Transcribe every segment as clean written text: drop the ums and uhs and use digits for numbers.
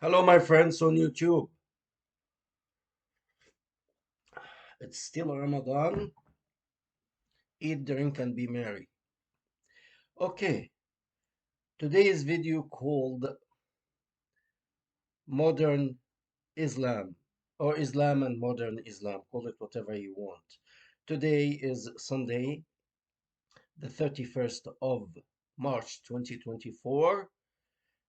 Hello, my friends on YouTube. It's still Ramadan. Eat, drink, and be merry. Okay, today's video called Modern Islam or Islam and Modern Islam. Call it whatever you want. Today is Sunday, the 31st of March 2024.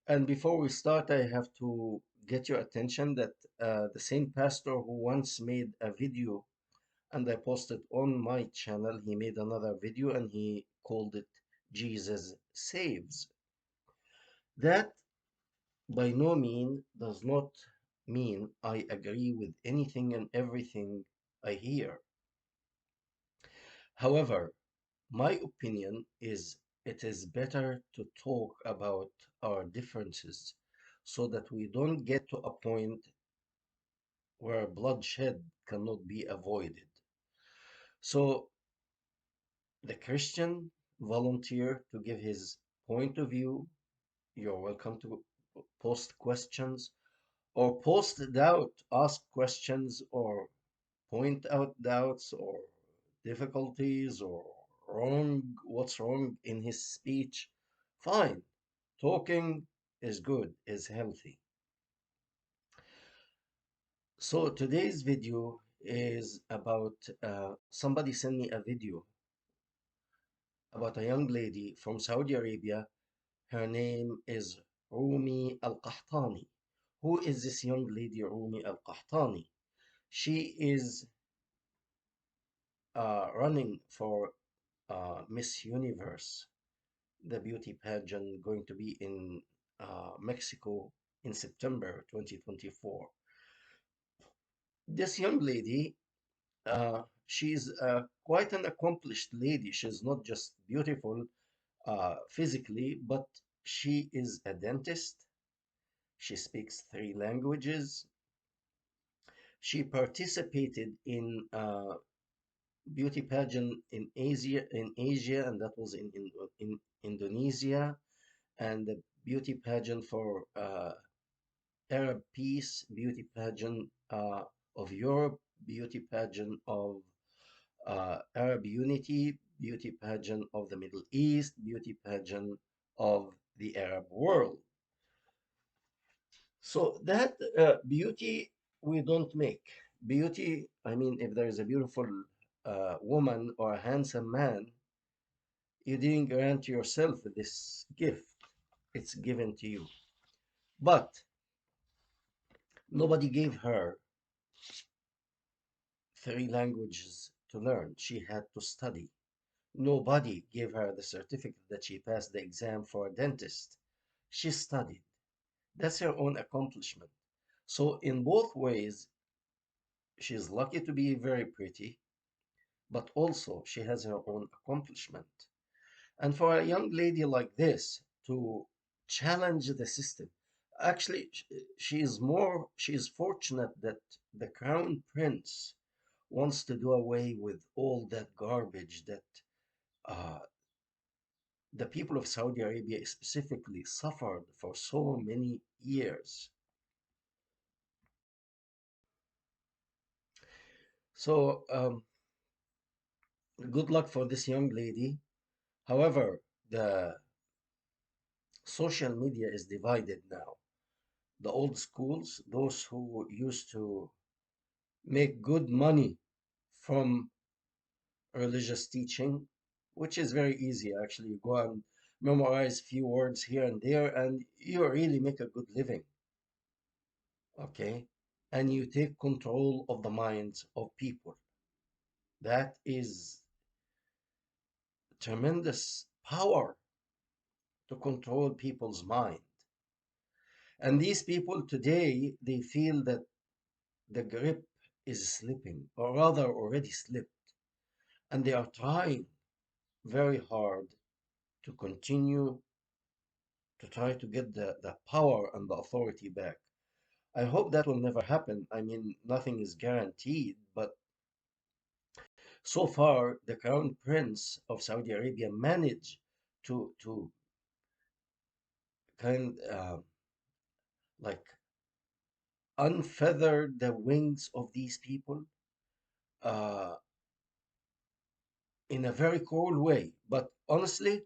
And before we start, I have to get your attention that the same pastor who once made a video and I posted on my channel. He made another video and he called it Jesus Saves. That by no means does not mean I agree with anything and everything I hear. However, my opinion is it is better to talk about our differences so that we don't get to a point where bloodshed cannot be avoided. So the Christian volunteer to give his point of view. You're welcome to post questions or post doubt, ask questions or point out doubts or difficulties or what's wrong in his speech. Fine. Talking is good, is healthy. So today's video is about somebody sent me a video about a young lady from Saudi Arabia. Her name is Rumi Al-Qahtani. Who is this young lady, Rumi Al-Qahtani? She is running for Miss Universe, the beauty pageant going to be in Mexico in September 2024. This young lady, she's quite an accomplished lady. She's not just beautiful physically, but she is a dentist. She speaks three languages. She participated in beauty pageant in Asia, and that was in Indonesia, and the beauty pageant for Arab peace, beauty pageant of Europe, beauty pageant of Arab unity, beauty pageant of the Middle East, beauty pageant of the Arab world. So that beauty we don't make. Beauty, I mean, if there is a beautiful woman or a handsome man, you didn't grant yourself this gift. It's given to you. But nobody gave her three languages to learn. She had to study. Nobody gave her the certificate that she passed the exam for a dentist. She studied. That's her own accomplishment. So, in both ways, she's lucky to be very pretty, but also she has her own accomplishment. And for a young lady like this to challenge the system, actually, she is fortunate that the crown prince wants to do away with all that garbage that uh, the people of Saudi Arabia specifically suffered for so many years. So, good luck for this young lady. However, the social media is divided now. The old schools, those who used to make good money from religious teaching, which is very easy actually. You go and memorize few words here and there, and you really make a good living, okay? And you take control of the minds of people. That is tremendous power to control people's mind. And these people today, they feel that the grip is slipping, or rather already slipped, and they are trying very hard to continue to try to get the power and the authority back. I hope that will never happen. I mean, nothing is guaranteed, but so far, the Crown Prince of Saudi Arabia managed to kind like unfeather the wings of these people uh, in a very cruel way. But honestly,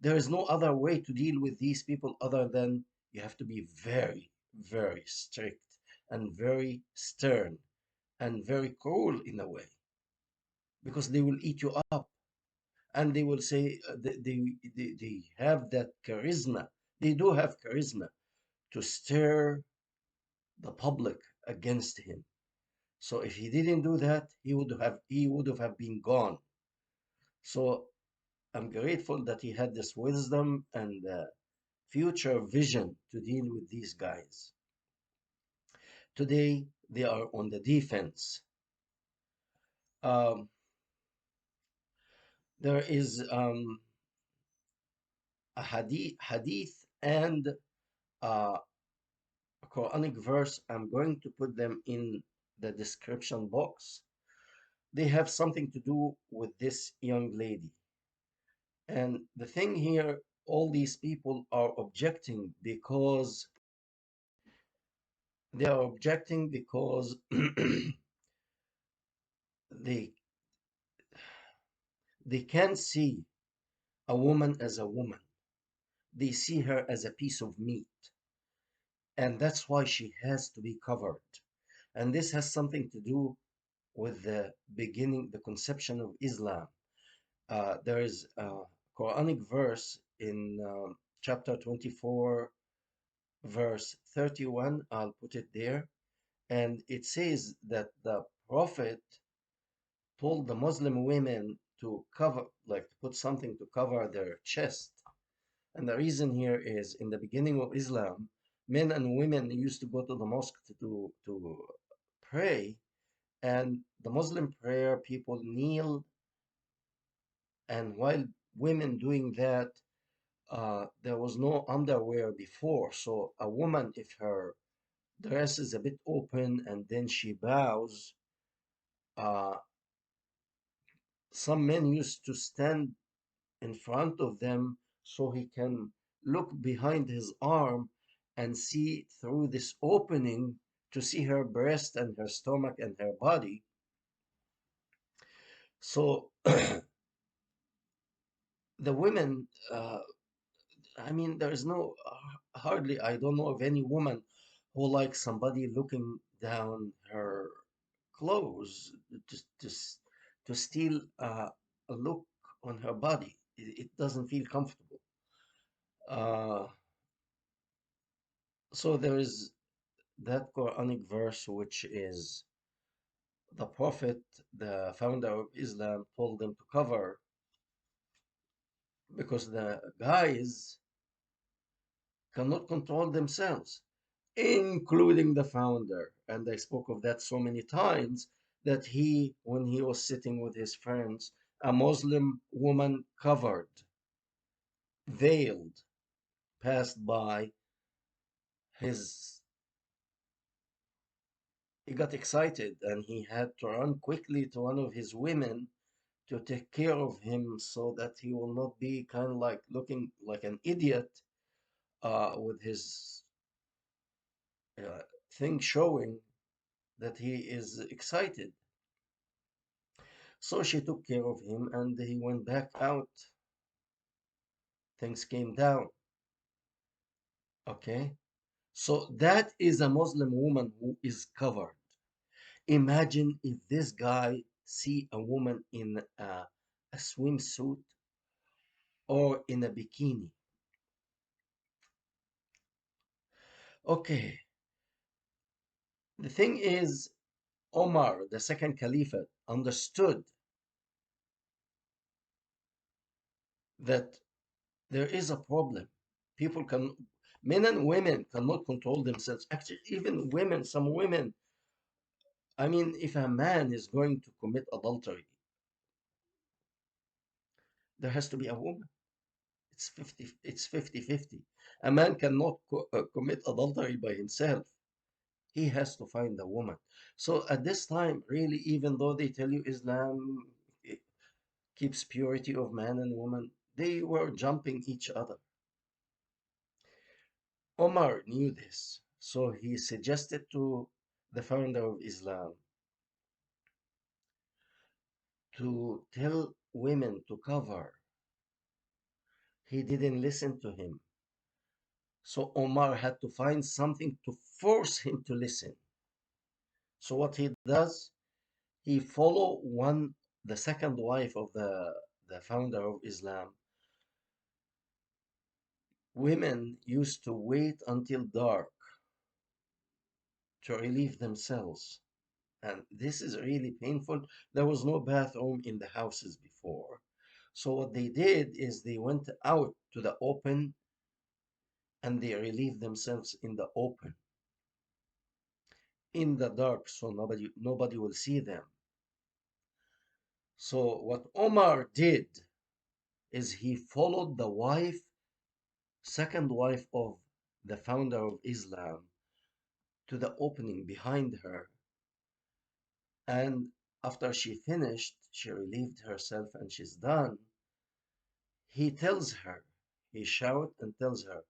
there is no other way to deal with these people other than you have to be very, very strict and very stern and very cruel in a way, because they will eat you up, and they will say they have that charisma. They do have charisma to stir the public against him. So if he didn't do that, he would have been gone. So I'm grateful that he had this wisdom and future vision to deal with these guys. Today they are on the defense. Um, there is a hadith and a Quranic verse. I'm going to put them in the description box. They have something to do with this young lady. And the thing here, all these people are objecting because they they can't see a woman as a woman. They see her as a piece of meat, and that's why she has to be covered. And this has something to do with the beginning, the conception of Islam. There is a Quranic verse in chapter 24, verse 31. I'll put it there. And it says that the Prophet told the Muslim women to cover, like to put something to cover their chest. And the reason here is in the beginning of Islam, men and women used to go to the mosque to pray. And the Muslim prayer, people kneel, and while women doing that, there was no underwear before. So a woman, if her dress is a bit open and then she bows, uh, some men used to stand in front of them so he can look behind his arm and see through this opening to see her breast and her stomach and her body. So the women, I mean, there is no, hardly, I don't know of any woman who likes somebody looking down her clothes to steal a look on her body. It doesn't feel comfortable. Uh, so there is that Quranic verse, which is the Prophet, the founder of Islam, told them to cover because the guys cannot control themselves, including the founder. And I spoke of that so many times that he, when he was sitting with his friends, a Muslim woman covered, veiled, passed by his. He got excited and he had to run quickly to one of his women to take care of him so that he will not be kind of like looking like an idiot with his uh, thing showing that he is excited. So she took care of him and he went back out. Things came down. Okay. So that is a Muslim woman who is covered. Imagine if this guy see a woman in a swimsuit or in a bikini. Okay. The thing is, Omar, the second caliphate, understood that there is a problem. People can, men and women cannot control themselves. Actually, even women, some women, I mean, if a man is going to commit adultery, there has to be a woman. It's 50-50. A man cannot commit adultery by himself. He has to find a woman. So at this time, really, even though they tell you Islam keeps purity of man and woman, they were jumping each other. Omar knew this. So he suggested to the founder of Islam to tell women to cover. He didn't listen to him. So Omar had to find something to force him to listen. So what he does, he follow the second wife of the founder of Islam. Women used to wait until dark to relieve themselves. And this is really painful. There was no bathroom in the houses before. So what they did is they went out to the open and they relieved themselves in the open, in the dark, so nobody will see them. So what Omar did is he followed the second wife of the founder of Islam, to the opening behind her. And after she finished, she relieved herself and she's done. He tells her, he shouts and tells her,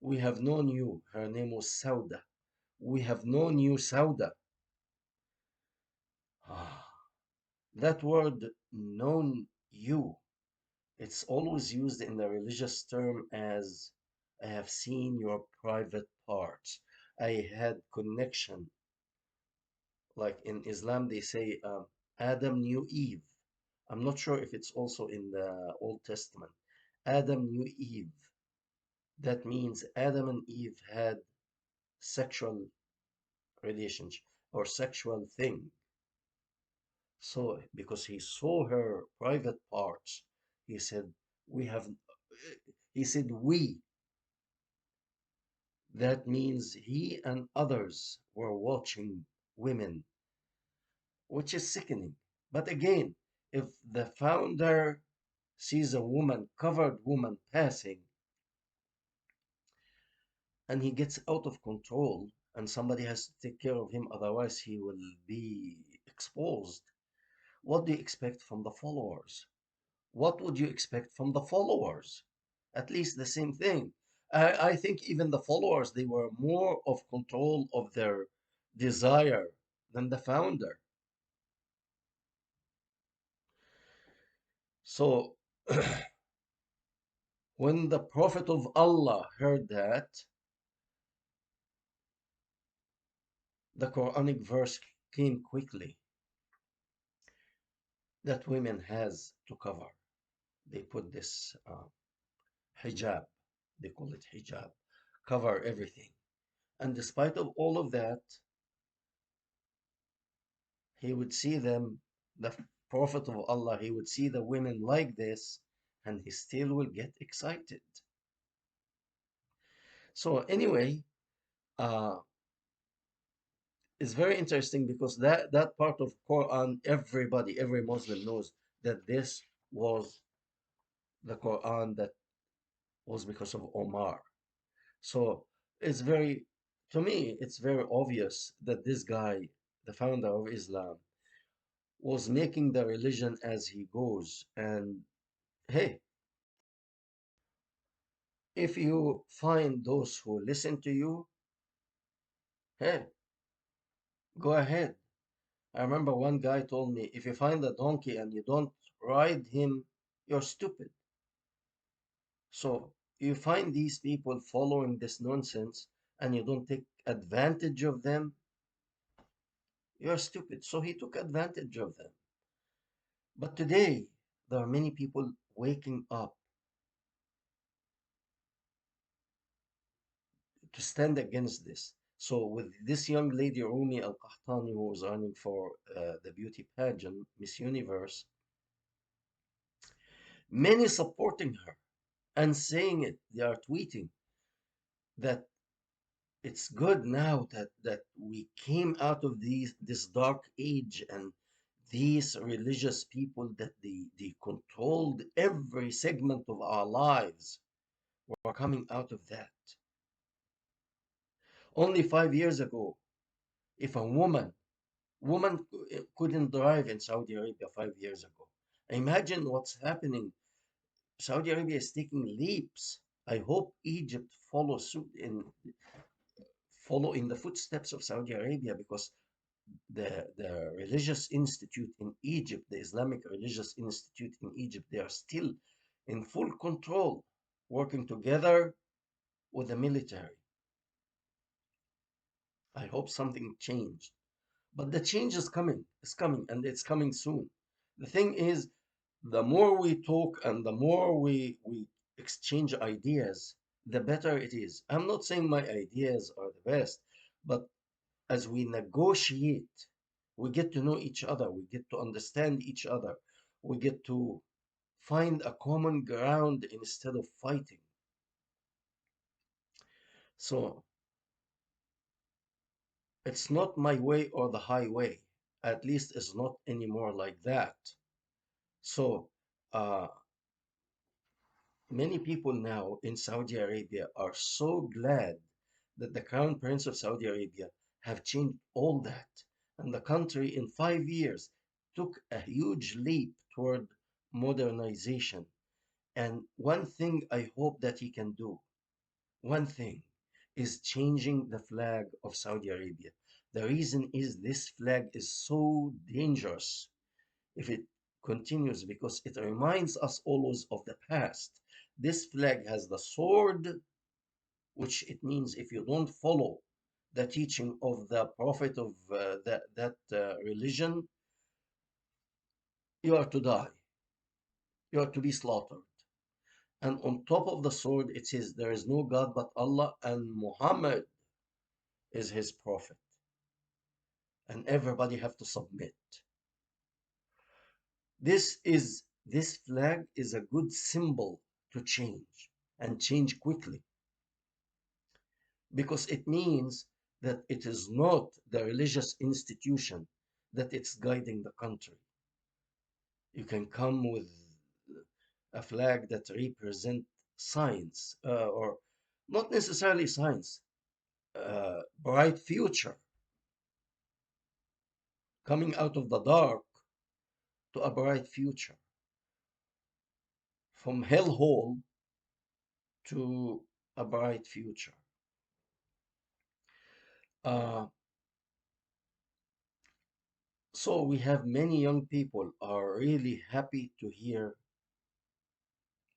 "We have known you." Her name was Sauda. "We have known you, Sauda." Ah, that word, known you, it's always used in the religious term as "I have seen your private parts. I had connection." Like in Islam, they say Adam knew Eve. I'm not sure if it's also in the Old Testament. Adam knew Eve. That means Adam and Eve had sexual relationship or sexual thing. So because he saw her private parts, he said, "We have," he said, "we." That means he and others were watching women, which is sickening. But again, if the founder sees a woman, covered woman passing, and he gets out of control, and somebody has to take care of him, otherwise he will be exposed. What do you expect from the followers? What would you expect from the followers? At least the same thing. I think even the followers, they were more of control of their desire than the founder. So when the Prophet of Allah heard that, the Quranic verse came quickly that women has to cover. They put this hijab, they call it hijab, cover everything. And despite of all of that, he would see them, the Prophet of Allah, he would see the women like this, and he still will get excited. So anyway, uh, it's very interesting because that part of Quran, every Muslim knows that this was the Quran that was because of Omar. So it's very, to me, it's very obvious that this guy, the founder of Islam, was making the religion as he goes. And hey, if you find those who listen to you, hey, go ahead. I remember one guy told me, if you find a donkey and you don't ride him, you're stupid. So you find these people following this nonsense and you don't take advantage of them, you're stupid. So he took advantage of them. But today, there are many people waking up to stand against this. So with this young lady, Rumi Al-Qahtani, who was running for the beauty pageant, Miss Universe, many supporting her and saying it, they are tweeting that it's good now that we came out of this dark age, and these religious people that they controlled every segment of our lives, were coming out of that. Only 5 years ago, if a woman couldn't drive in Saudi Arabia 5 years ago. Imagine what's happening. Saudi Arabia is taking leaps. I hope Egypt follow in the footsteps of Saudi Arabia, because the religious institute in Egypt, the Islamic religious institute in Egypt, they are still in full control, working together with the military. I hope something changed. But the change is coming. It's coming, and it's coming soon. The thing is, the more we talk and the more we exchange ideas, the better it is. I'm not saying my ideas are the best, but as we negotiate, we get to know each other, we get to understand each other, we get to find a common ground instead of fighting. So it's not my way or the highway. At least it's not anymore like that. So uh, many people now in Saudi Arabia are so glad that the Crown Prince of Saudi Arabia have changed all that. And the country in 5 years took a huge leap toward modernization. And one thing I hope that he can do, one thing, is changing the flag of Saudi Arabia. The reason is this flag is so dangerous if it continues, because it reminds us always of the past. This flag has the sword, which it means if you don't follow the teaching of the prophet of that religion, you are to die, you are to be slaughtered. And on top of the sword, it says, there is no God but Allah, and Muhammad is his prophet. And everybody have to submit. This flag is a good symbol to change, and change quickly, because it means that it is not the religious institution that it's guiding the country. You can come with a flag that represents science, or not necessarily science, bright future, coming out of the dark to a bright future, from hellhole to a bright future. Uh, so we have many young people are really happy to hear,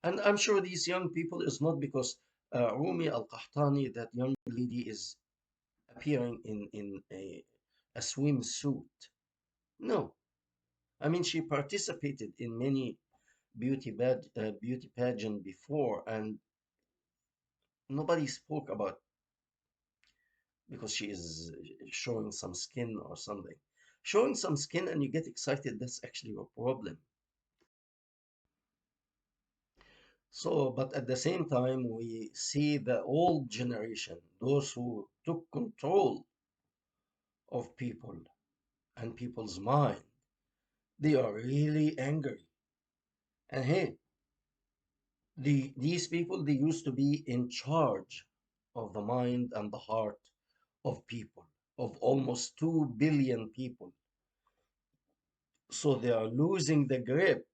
and I'm sure these young people is not because Rumi Al-Qahtani, that young lady, is appearing in a swimsuit. No, I mean, she participated in many beauty pageant before, and nobody spoke about because she is showing some skin or something. Showing some skin and you get excited, that's actually your problem. So, but at the same time, we see the old generation, those who took control of people and people's mind, they are really angry. And hey, these people, they used to be in charge of the mind and the heart of people, of almost 2 billion people. So they are losing the grip.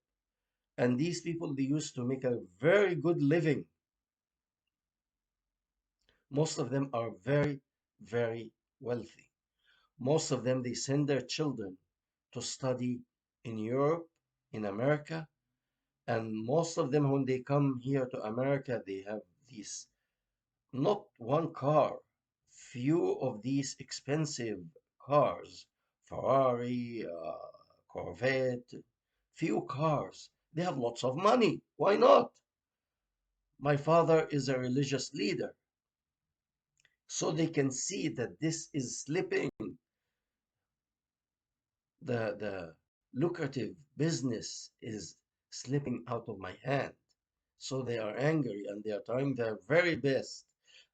And these people, they used to make a very good living. Most of them are very, very wealthy. Most of them, they send their children to study in Europe, in America. And most of them, when they come here to America, they have these, not one car, few of these expensive cars, Ferrari, Corvette, few cars. They have lots of money. Why not? My father is a religious leader, so they can see that this is slipping. The lucrative business is slipping out of my hand. So they are angry and they are trying their very best.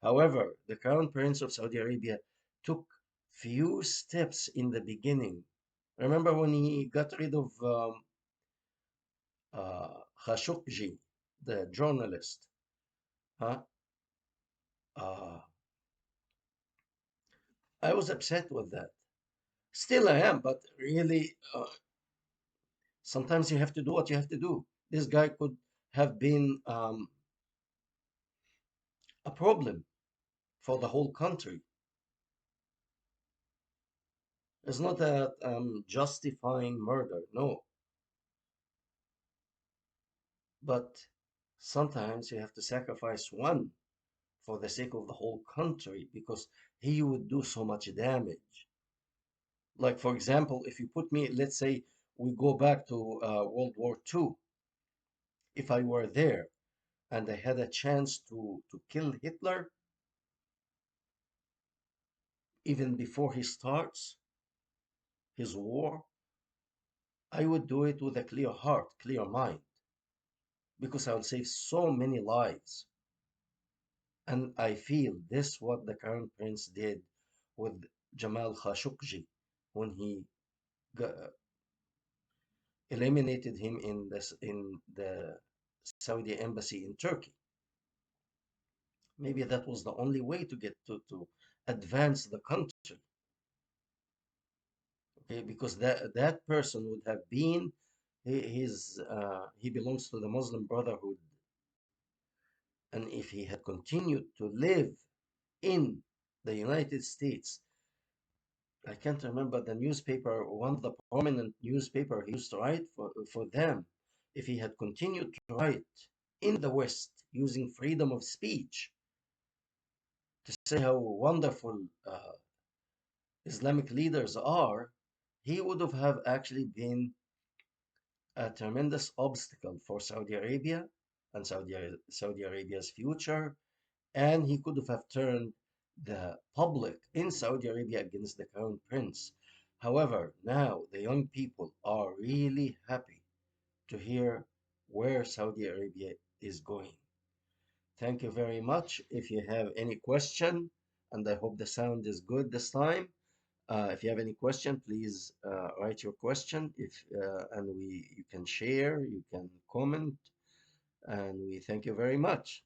However, the Crown Prince of Saudi Arabia took few steps in the beginning. Remember when he got rid of Khashoggi, the journalist? Huh? Uh, I was upset with that. Still I am, but really, sometimes you have to do what you have to do. This guy could have been a problem for the whole country. It's not that justifying murder, no, but sometimes you have to sacrifice one for the sake of the whole country because he would do so much damage. Like, for example, if you put me, let's say we go back to World War II, if I were there and I had a chance to kill Hitler even before he starts his war, I would do it with a clear heart, clear mind, because I will save so many lives. And I feel this what the Crown Prince did with Jamal Khashoggi when he eliminated him in the Saudi embassy in Turkey. Maybe that was the only way to get to advance the country. Okay, because that person would have been he belongs to the Muslim Brotherhood, and if he had continued to live in the United States, I can't remember the newspaper, one of the prominent newspaper he used to write for them. If he had continued to write in the West using freedom of speech to say how wonderful Islamic leaders are, he would have actually been a tremendous obstacle for Saudi Arabia and Saudi Arabia's future, and he could have turned the public in Saudi Arabia against the crown prince. However, now the young people are really happy to hear where Saudi Arabia is going. Thank you very much. If you have any question, and I hope the sound is good this time, if you have any question, please write your question. If and we you can share, you can comment, and we thank you very much.